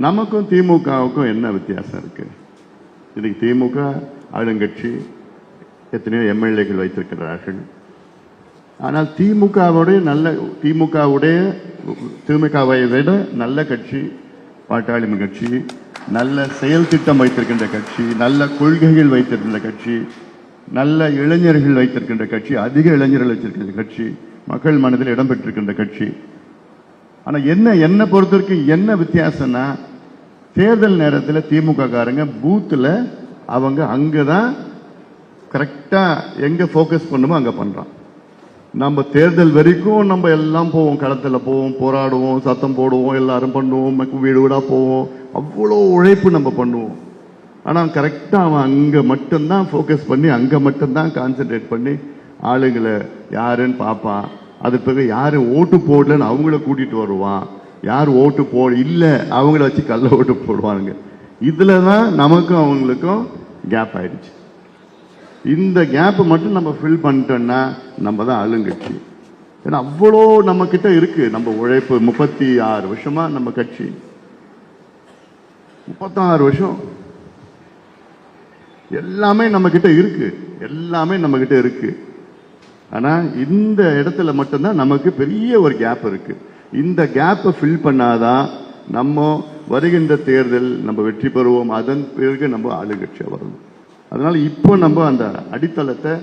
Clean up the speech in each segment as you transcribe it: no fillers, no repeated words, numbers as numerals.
நமக்கும் திமுகவுக்கும் என்ன வித்தியாசம் இருக்கு? இன்னைக்கு திமுக ஆளுங்கட்சி, எத்தனையோ எம்எல்ஏக்கள் வைத்திருக்கிறார்கள். ஆனால் திமுகவை விட நல்ல கட்சி பாட்டாளி கட்சி, நல்ல செயல் திட்டம் வைத்திருக்கின்ற கட்சி, நல்ல கொள்கைகள் வைத்திருக்கின்ற கட்சி, நல்ல இளைஞர்கள் வைத்திருக்கின்ற கட்சி, அதிக இளைஞர்கள் வைத்திருக்கின்ற கட்சி, மக்கள் மனதில் இடம்பெற்றிருக்கின்ற கட்சி. ஆனா என்ன பொறுத்தவரைக்கும் என்ன வித்தியாசம்னா, தேர்தல் நேரத்தில் திமுக காரங்க பூத்துல அவங்க அங்கதான் கரெக்டா எங்க போக்கஸ் பண்ணுமோ அங்க பண்றான். நம்ம தேர்தல் வரைக்கும் நம்ம எல்லாம் போவோம், களத்துல போவோம், போராடுவோம், சத்தம் போடுவோம், எல்லாரும் பண்ணுவோம், வீடு வீடா போவோம், அவ்வளோ உழைப்பு நம்ம பண்ணுவோம். ஆனா கரெக்டா அவன் அங்க மட்டும்தான் போக்கஸ் பண்ணி, அங்க மட்டும்தான் கான்சென்ட்ரேட் பண்ணி ஆளுங்களை யாருன்னு பார்ப்பான். அது பிறகு யாரு ஓட்டு போடலன்னு அவங்கள கூட்டிட்டு வருவான். யார் ஓட்டு இல்ல அவங்கள வச்சு கள்ள ஓட்டு போடுவாங்க. இதுலதான் நமக்கும் அவங்களுக்கும் கேப் ஆயிடுச்சு. இந்த கேப் மட்டும் நம்ம ஃபில் பண்ணிட்டோம்னா நம்ம தான் ஆளுங்கட்சி. ஏன்னா அவ்வளோ நம்ம கிட்ட இருக்கு. நம்ம உழைப்பு 36 வருஷமா நம்ம கட்சி, 36 வருஷம் எல்லாமே நம்ம கிட்ட இருக்கு, எல்லாமே நம்ம கிட்ட இருக்கு. ஆனா இந்த இடத்துல மட்டும்தான் நமக்கு பெரிய ஒரு கேப் இருக்கு. இந்த கேப்பை ஃபில் பண்ணாதான் நம்ம வருகின்ற தேர்தல் நம்ம வெற்றி பெறுவோம். அதன் பிறகு நம்ம ஆளுங்கட்சியா வரணும். அதனால இப்போ நம்ம அந்த அடித்தளத்தை,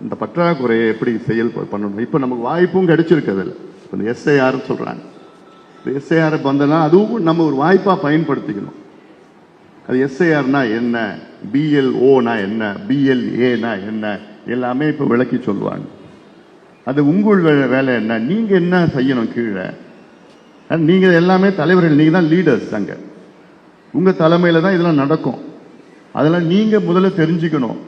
இந்த பற்றாக்குறையை எப்படி செயல் பண்ணணும். இப்ப நமக்கு வாய்ப்பும் கிடைச்சிருக்கு. அதில் எஸ்ஐஆர் சொல்றாங்க. எஸ்ஐஆர் வந்தனா அதுவும் நம்ம ஒரு வாய்ப்பா பயன்படுத்திக்கணும். அது எஸ்ஐஆர்னா என்ன, பிஎல்ஓனா என்ன, பிஎல்ஏனா என்ன, எல்லாமே இப்ப விளக்கி சொல்லுவாங்க. அது உங்கள் வேலை என்ன, நீங்க என்ன செய்யணும் கீழே. நீங்க எல்லாமே தலைவர்கள், நீங்க தான் லீடர்ஸ். அங்க உங்க தலைமையில தான் இதெல்லாம் நடக்கும். அதெல்லாம் நீங்க முதல்ல தெரிஞ்சுக்கணும்.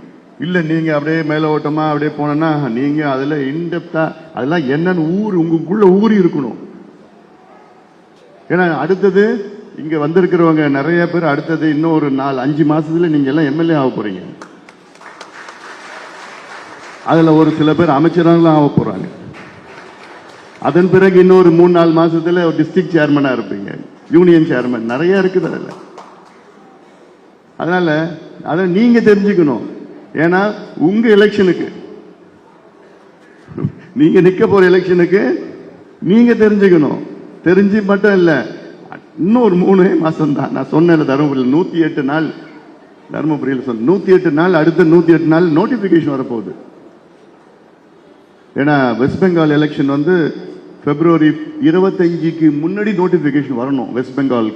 இல்ல நீங்க அப்படியே மேலோட்டமா அப்படியே போனா நீங்க அதுல இன்டெப்தா அதெல்லாம் என்னன்னு உங்களுக்குள்ள ஊறி இருக்கணும். ஏன்னா அடுத்தது இங்க வந்திருக்கிறவங்க நிறைய பேர் அடுத்தது இன்னும் ஒரு 4-5 மாசத்துல நீங்க எல்லாம் எம்எல்ஏ ஆக போறீங்க. அதுல ஒரு சில பேர் அமைச்சராக ஆக போறாங்க. அதன் பிறகு இன்னொரு 3-4 மாசத்துல ஒரு டிஸ்ட்ரிக்ட் சேர்மனா இருப்பீங்க, யூனியன் சேர்மன், நிறைய இருக்குது அதுல. அதனால அதை நீங்க தெரிஞ்சுக்கணும். ஏன்னா உங்க எலெக்ஷனுக்கு, நீங்க நிக்க போற எலெக்ஷனுக்கு நீங்க தெரிஞ்சுக்கணும். தெரிஞ்சு மட்டும் இல்ல, இன்னொரு 3 மாசம் தான். நான் சொன்னேன் தருமபுரியில் 108 நாள், தருமபுரியில் சொன்ன 108 நாள், அடுத்த 108 நாள் நோட்டிபிகேஷன் வரப்போகுது. ஏன்னா வெஸ்ட் பெங்கால் எலெக்ஷன் வந்து பிப்ரவரி 25க்கு முன்னாடி நோட்டிபிகேஷன் வரணும் வெஸ்ட் பெங்கால்.